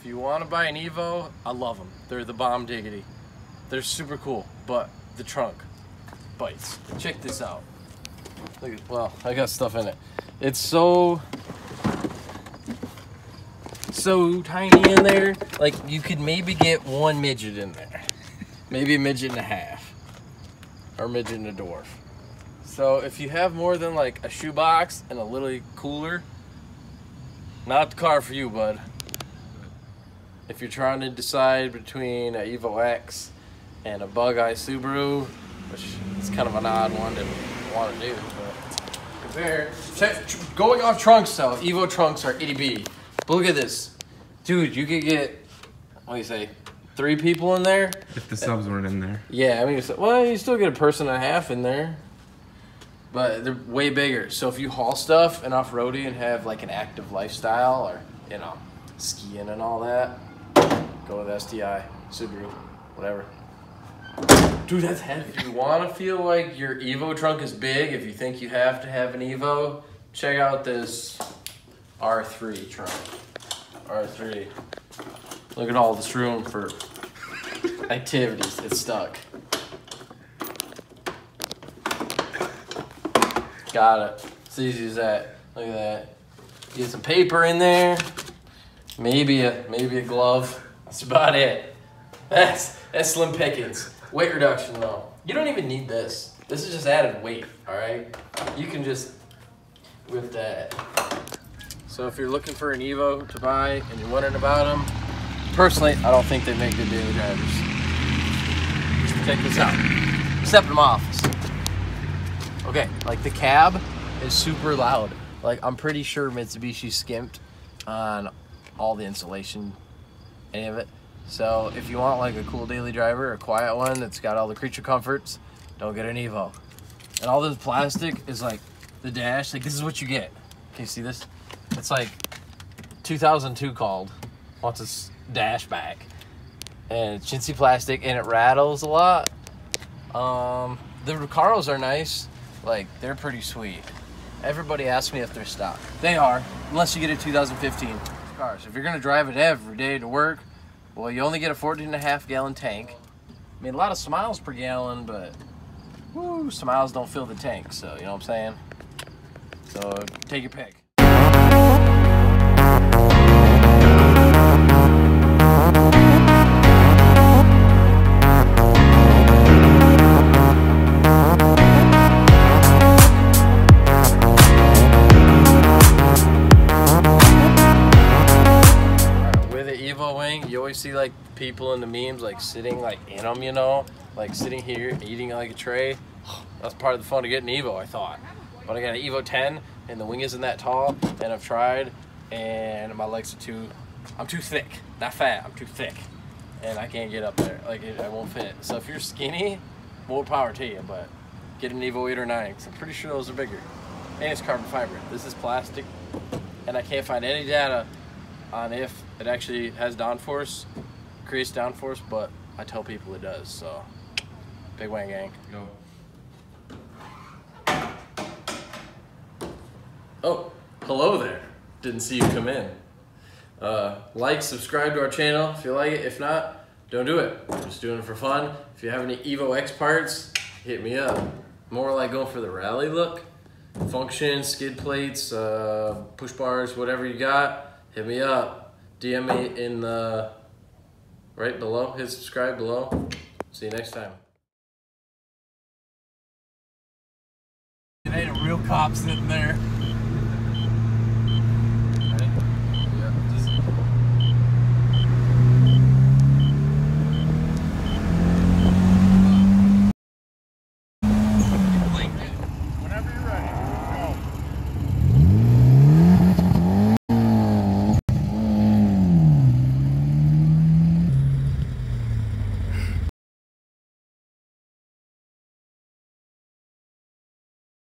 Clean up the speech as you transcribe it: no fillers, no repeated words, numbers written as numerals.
you want to buy an Evo, I love them. They're the bomb diggity. They're super cool, but the trunk bites. Check this out. Look at, well, I got stuff in it. It's so tiny in there. Like, you could maybe get one midget in there. Maybe a midget and a half. Or a midget and a dwarf. So if you have more than like a shoebox and a little cooler, not the car for you, bud. If you're trying to decide between an EvoX and a Bug-Eye Subaru, which is kind of an odd one to want to do, but compare. Going off trunks though, Evo trunks are itty bitty. But look at this. Dude, you could get, what do you say, 3 people in there? If the subs weren't in there. Yeah, I mean, well, you still get a person and a half in there. But they're way bigger. So if you haul stuff and off-roading and have like an active lifestyle or, you know, skiing and all that, go with STI, Subaru, whatever. Dude, that's heavy. If you want to feel like your Evo trunk is big, if you think you have to have an Evo, check out this R3 trunk. R3. Look at all this room for activities. It's stuck. Got it. It's easy as that. Look at that. Get some paper in there. Maybe a glove. That's about it. That's slim pickings. Weight reduction though. You don't even need this. This is just added weight, alright? You can just whip that. So if you're looking for an Evo to buy and you're wondering about them, personally, I don't think they make good daily drivers. Check this out. Except in my office. Okay, like the cab is super loud. Like I'm pretty sure Mitsubishi skimped on all the insulation, any of it. So if you want like a cool daily driver, a quiet one that's got all the creature comforts, don't get an Evo. And all this plastic is like the dash, like this is what you get. Can you see this? It's like 2002 called, wants its dash back. And it's chintzy plastic and it rattles a lot. The Recaros are nice. Like, they're pretty sweet. Everybody asks me if they're stock. They are, unless you get a 2015 car. So if you're gonna drive it every day to work, well, you only get a 14.5 gallon tank. I mean, a lot of miles per gallon, but woo, miles don't fill the tank. So, you know what I'm saying? So, take your pick. You always see like people in the memes like sitting like in them, you know, like sitting here eating like a tray. That's part of the fun to get an Evo, I thought. But I got an Evo 10 and the wing isn't that tall, and I've tried and my legs are I'm too thick, not fat, I'm too thick, and I can't get up there, like I won't fit. So if you're skinny, more power to you, but get an Evo 8 or 9 because I'm pretty sure those are bigger. And it's carbon fiber. This is plastic, and I can't find any data on if it actually has downforce, creates downforce, but I tell people it does, so big wang gang. Go. Oh, hello there. Didn't see you come in. Like, subscribe to our channel if you like it. If not, don't do it. I'm just doing it for fun. If you have any EvoX parts, hit me up. More like going for the rally look. Function, skid plates, push bars, whatever you got. Hit me up. DM me in the right below. Hit subscribe below. See you next time. It ain't a real cop sitting there.